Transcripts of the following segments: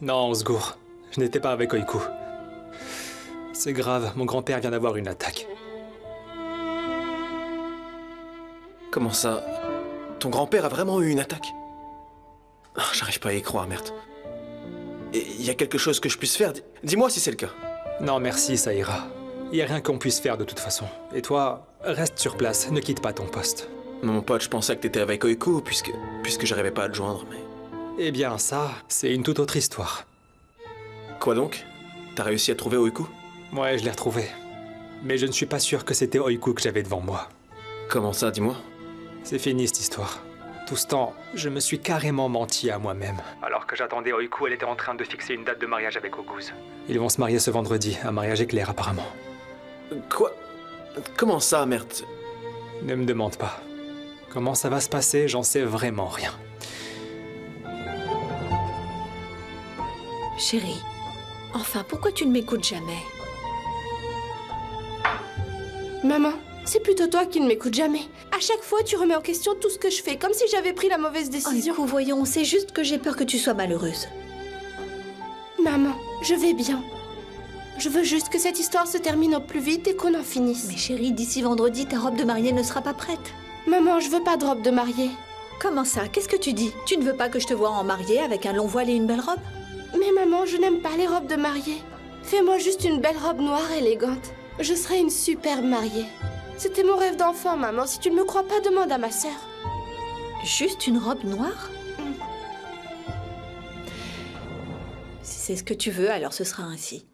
Non, au secours. Je n'étais pas avec Oiku. C'est grave, mon grand-père vient d'avoir une attaque. Comment ça? Ton grand-père a vraiment eu une attaque? Ah, j'arrive pas à y croire, merde. Et y a quelque chose que je puisse faire? Dis-moi si c'est le cas. Non, merci, ça ira. Y a rien qu'on puisse faire de toute façon. Et toi, reste sur place, ne quitte pas ton poste. Mon pote, je pensais que t'étais avec Oiku puisque j'arrivais pas à te joindre, mais... Eh bien, ça, c'est une toute autre histoire. Quoi donc? T'as réussi à trouver Oiku? Ouais, je l'ai retrouvé. Mais je ne suis pas sûr que c'était Oiku que j'avais devant moi. Comment ça, dis-moi? C'est fini cette histoire. Tout ce temps, je me suis carrément menti à moi-même. Alors que j'attendais Oiku, elle était en train de fixer une date de mariage avec Oguz. Ils vont se marier ce vendredi, un mariage éclair apparemment. Quoi? Comment ça, merde? Ne me demande pas. Comment ça va se passer, j'en sais vraiment rien. Chérie, enfin, pourquoi tu ne m'écoutes jamais? Maman, c'est plutôt toi qui ne m'écoutes jamais. À chaque fois, tu remets en question tout ce que je fais, comme si j'avais pris la mauvaise décision. Oiku, voyons, c'est juste que j'ai peur que tu sois malheureuse. Maman, je vais bien. Je veux juste que cette histoire se termine au plus vite et qu'on en finisse. Mais chérie, d'ici vendredi, ta robe de mariée ne sera pas prête. Maman, je veux pas de robe de mariée. Comment ça? Qu'est-ce que tu dis? Tu ne veux pas que je te voie en mariée avec un long voile et une belle robe? Mais maman, je n'aime pas les robes de mariée. Fais-moi juste une belle robe noire élégante. Je serai une superbe mariée. C'était mon rêve d'enfant, maman. Si tu ne me crois pas, demande à ma sœur. Juste une robe noire? Si c'est ce que tu veux, alors ce sera ainsi.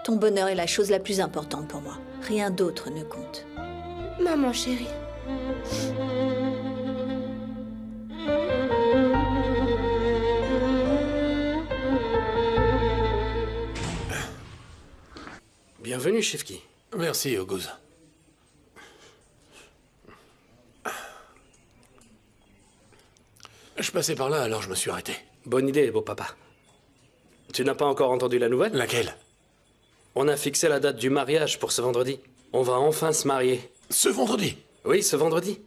Ton bonheur est la chose la plus importante pour moi. Rien d'autre ne compte. Maman chérie. Bienvenue, Shefki. Merci, Oguz. Je passais par là, alors je me suis arrêté. Bonne idée, beau papa. Tu n'as pas encore entendu la nouvelle? Laquelle? On a fixé la date du mariage pour ce vendredi. On va enfin se marier. Ce vendredi? Oui, ce vendredi.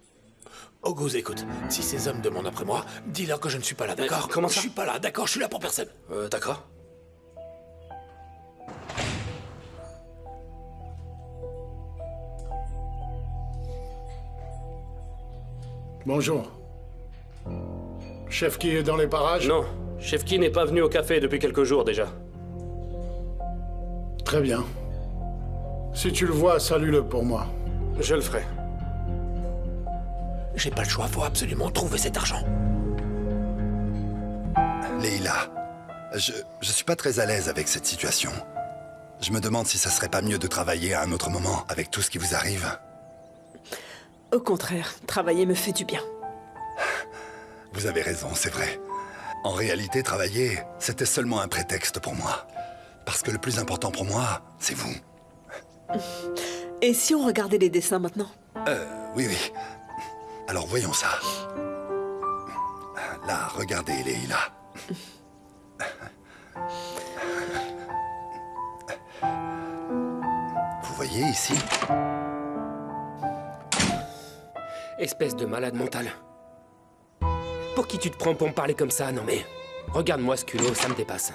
Oguz, écoute, si ces hommes demandent après moi, dis-leur que je ne suis pas là, d'accord? comment ça? Je suis pas là, d'accord? Je suis là pour personne. D'accord. Bonjour. Chef qui est dans les parages? Non, Shefki n'est pas venu au café depuis quelques jours déjà. Très bien. Si tu le vois, salue-le pour moi. Je le ferai. J'ai pas le choix, faut absolument trouver cet argent. Leila, je suis pas très à l'aise avec cette situation. Je me demande si ça serait pas mieux de travailler à un autre moment avec tout ce qui vous arrive. Au contraire, travailler me fait du bien. Vous avez raison, c'est vrai. En réalité, travailler, c'était seulement un prétexte pour moi. Parce que le plus important pour moi, c'est vous. Et si on regardait les dessins maintenant? Oui, oui. Alors voyons ça. Là, regardez, Leila. Vous voyez ici? Espèce de malade mental. Pour qui tu te prends pour me parler comme ça? Non mais... Regarde-moi ce culot, ça me dépasse.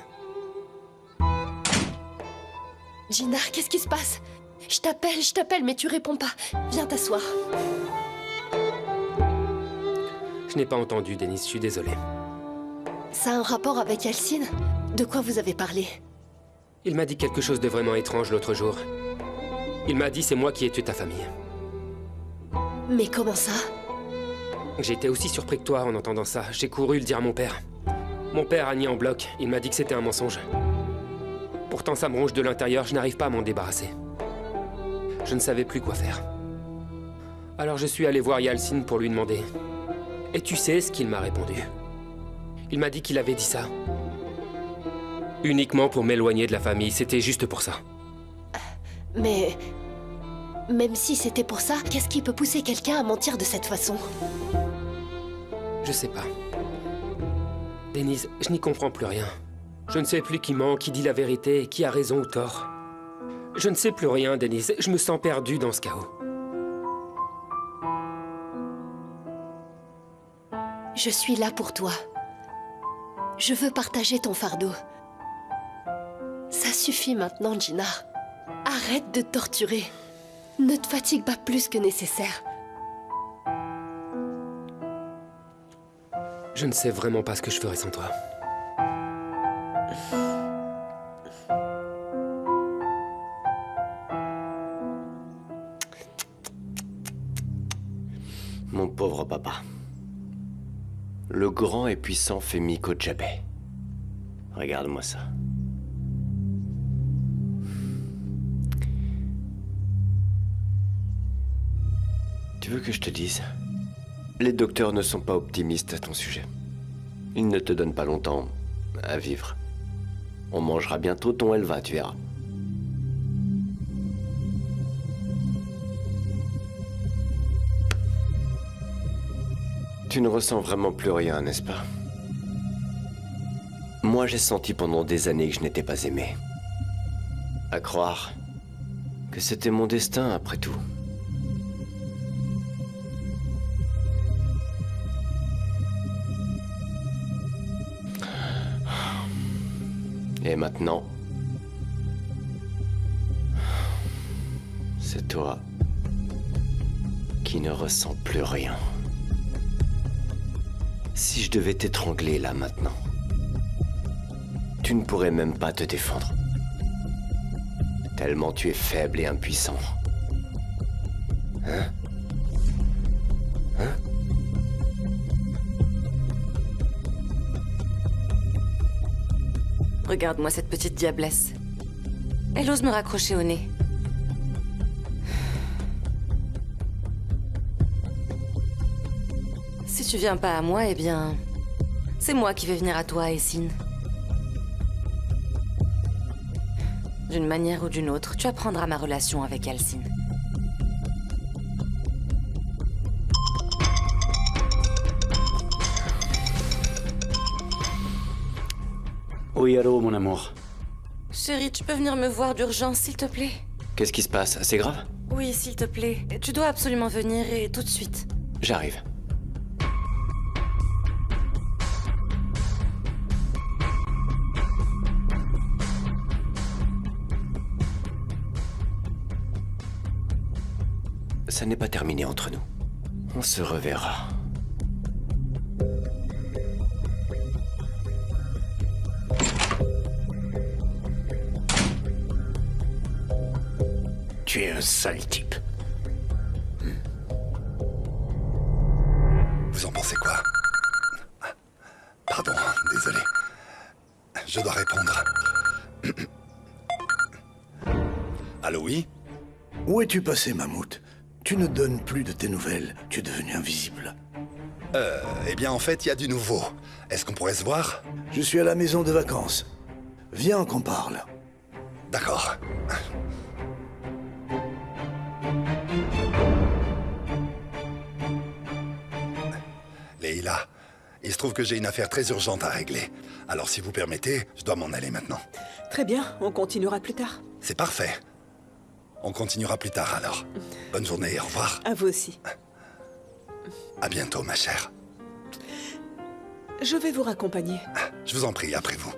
Gina, qu'est-ce qui se passe? Je t'appelle, mais tu réponds pas. Viens t'asseoir. Je n'ai pas entendu, Denise, je suis désolé. Ça a un rapport avec Alcine? De quoi vous avez parlé? Il m'a dit quelque chose de vraiment étrange l'autre jour. Il m'a dit c'est moi qui ai tué ta famille. Mais comment ça? J'ai été aussi surpris que toi en entendant ça. J'ai couru le dire à mon père. Mon père a nié en bloc. Il m'a dit que c'était un mensonge. Pourtant, ça me ronge de l'intérieur. Je n'arrive pas à m'en débarrasser. Je ne savais plus quoi faire. Alors je suis allé voir Yalcin pour lui demander. Et tu sais ce qu'il m'a répondu? Il m'a dit qu'il avait dit ça. Uniquement pour m'éloigner de la famille. C'était juste pour ça. Mais... Même si c'était pour ça, qu'est-ce qui peut pousser quelqu'un à mentir de cette façon? Je sais pas. Denise, je n'y comprends plus rien. Je ne sais plus qui ment, qui dit la vérité, qui a raison ou tort. Je ne sais plus rien, Denise. Je me sens perdu dans ce chaos. Je suis là pour toi. Je veux partager ton fardeau. suffit maintenant, Gina. Arrête de torturer. Ne te fatigue pas plus que nécessaire. Je ne sais vraiment pas ce que je ferais sans toi. Mon pauvre papa. Le grand et puissant Femi Kojabe. Regarde-moi ça. Tu veux que je te dise? Les docteurs ne sont pas optimistes à ton sujet. Ils ne te donnent pas longtemps à vivre. On mangera bientôt ton Elva, tu verras. Tu ne ressens vraiment plus rien, n'est-ce pas? Moi, j'ai senti pendant des années que je n'étais pas aimé. À croire que c'était mon destin, après tout. Et maintenant, c'est toi qui ne ressens plus rien. Si je devais t'étrangler là maintenant, tu ne pourrais même pas te défendre. Tellement tu es faible et impuissant. Hein? Hein? Regarde-moi cette petite diablesse. Elle ose me raccrocher au nez. Si tu viens pas à moi, eh bien... c'est moi qui vais venir à toi, Essine. D'une manière ou d'une autre, tu apprendras ma relation avec Alcine. Oui, allô, mon amour. Chérie, tu peux venir me voir d'urgence, s'il te plaît? Qu'est-ce qui se passe? C'est grave? Oui, s'il te plaît. Tu dois absolument venir et tout de suite. J'arrive. Ça n'est pas terminé entre nous. On se reverra. Tu es un sale type. Vous en pensez quoi? Pardon, désolé. Je dois répondre. Allô, oui? Où es-tu passé, Mammouth? Tu ne donnes plus de tes nouvelles. Tu es devenu invisible. Eh bien, en fait, il y a du nouveau. Est-ce qu'on pourrait se voir? Je suis à la maison de vacances. Viens qu'on parle. D'accord. Leïla, il se trouve que j'ai une affaire très urgente à régler. Alors, si vous permettez, je dois m'en aller maintenant. Très bien, on continuera plus tard. C'est parfait. On continuera plus tard, alors. Bonne journée et au revoir. À vous aussi. À bientôt, ma chère. Je vais vous raccompagner. Je vous en prie, après vous.